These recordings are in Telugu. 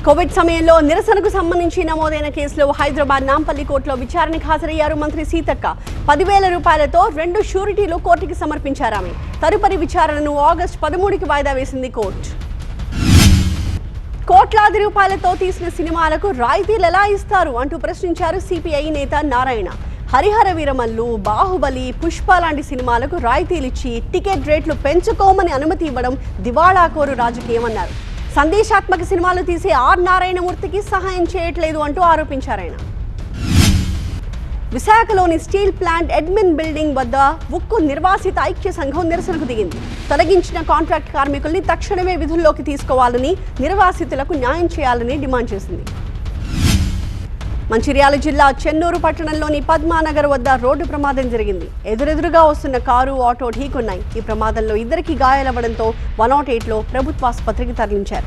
కోవిడ్ సమయంలో నిరసనకు సంబంధించి నమోదైన కేసులో హైదరాబాద్ నాంపల్లి కోర్టులో విచారణకు హాజరయ్యారు మంత్రి సీతక్క. 10,000 రూపాయలతో 2 షూరిటీలు కోర్టుకి సమర్పించారు. ఆమె తదుపరి విచారణను ఆగస్టు 13కి వాయిదా వేసింది కోర్టు. కోట్లాది రూపాయలతో తీసిన సినిమాలకు రాయితీలు ఎలా ఇస్తారు అంటూ ప్రశ్నించారు సిపిఐ నేత నారాయణ. హరిహర వీరమల్లు, బాహుబలి, పుష్ప లాంటి సినిమాలకు రాయితీలిచ్చి టికెట్ రేట్లు పెంచుకోమని అనుమతి ఇవ్వడం దివాళాకోరు రాజకీయమన్నారు. సందేశాత్మక సినిమాలు తీసే ఆర్ నారాయణమూర్తికి సహాయం చేయట్లేదు అంటూ ఆరోపించారాయన. విశాఖలోని స్టీల్ ప్లాంట్ అడ్మిన్ బిల్డింగ్ వద్ద ఉక్కు నిర్వాసిత ఐక్య సంఘం నిరసనకు దిగింది. తొలగించిన కాంట్రాక్ట్ కార్మికుల్ని తక్షణమే విధుల్లోకి తీసుకోవాలని, నిర్వాసితులకు న్యాయం చేయాలని డిమాండ్ చేసింది. మంచిర్యాల జిల్లా చెన్నూరు పట్టణంలోని పద్మానగర్ వద్ద రోడ్డు ప్రమాదం జరిగింది. ఎదురెదురుగా వస్తున్న కారు, ఆటో ఢీకొన్నాయి. ఈ ప్రమాదంలో 2కి గాయాలవ్వడంతో 108లో ప్రభుత్వ ఆసుపత్రికి తరలించారు.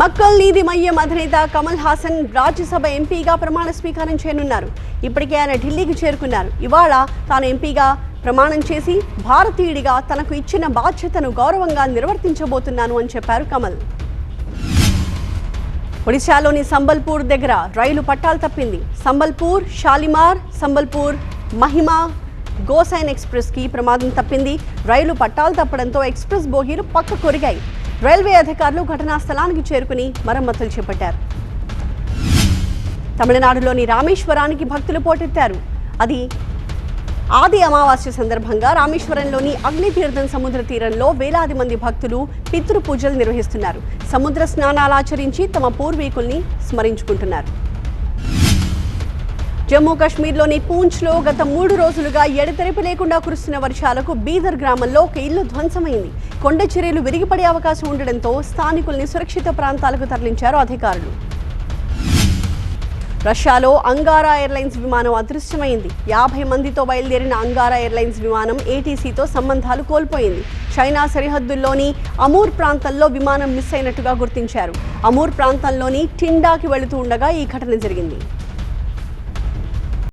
మక్కల్ నీతి మయ్యం అధినేత కమల్ హాసన్ రాజ్యసభ ఎంపీగా ప్రమాణ స్వీకారం చేయనున్నారు. ఇప్పటికే ఆయన ఢిల్లీకి చేరుకున్నారు. ఇవాళ తాను ఎంపీగా ప్రమాణం చేసి భారతీయుడిగా తనకు ఇచ్చిన బాధ్యతను గౌరవంగా నిర్వర్తించబోతున్నాను అని చెప్పారు కమల్. ఒడిశాలోని సంబల్పూర్ దగ్గర రైలు పట్టాలు తప్పింది. సంబల్పూర్, షాలిమార్, సంబల్పూర్, మహిమా, గోసైన్ ఎక్స్ప్రెస్కి ప్రమాదం తప్పింది. రైలు పట్టాలు తప్పడంతో ఎక్స్ప్రెస్ బోగీలు పక్క కొరిగాయి. రైల్వే అధికారులు ఘటనా స్థలానికి చేరుకుని మరమ్మతులు చేపట్టారు. తమిళనాడులోని రామేశ్వరానికి భక్తులు పోటెత్తారు. ఆది అమావాస్య సందర్భంగా రామేశ్వరంలోని అగ్నితీర్థం సముద్ర తీరంలో వేలాది మంది భక్తులు పితృ పూజలు నిర్వహిస్తున్నారు. సముద్ర స్నానాలు ఆచరించి తమ పూర్వీకుల్ని స్మరించుకుంటున్నారు. జమ్మూ కాశ్మీర్లోని పూంచ్లో గత 3 రోజులుగా ఎడతెరిపి లేకుండా కురుస్తున్న వర్షాలకు బీదర్ గ్రామంలో ఒక ఇల్లు ధ్వంసమైంది. కొండ చర్యలు విరిగిపడే అవకాశం ఉండడంతో స్థానికుల్ని సురక్షిత ప్రాంతాలకు తరలించారు అధికారులు. రష్యాలో అంగారా ఎయిర్లైన్స్ విమానం అదృశ్యమైంది. 50 మందితో బయలుదేరిన అంగారా ఎయిర్లైన్స్ విమానం ఏటీసీతో సంబంధాలు కోల్పోయింది. చైనా సరిహద్దుల్లోని అమూర్ ప్రాంతంలో విమానం మిస్ అయినట్టుగా గుర్తించారు. అమూర్ ప్రాంతంలోని టిండాకి వెళుతూ ఉండగా ఈ ఘటన జరిగింది.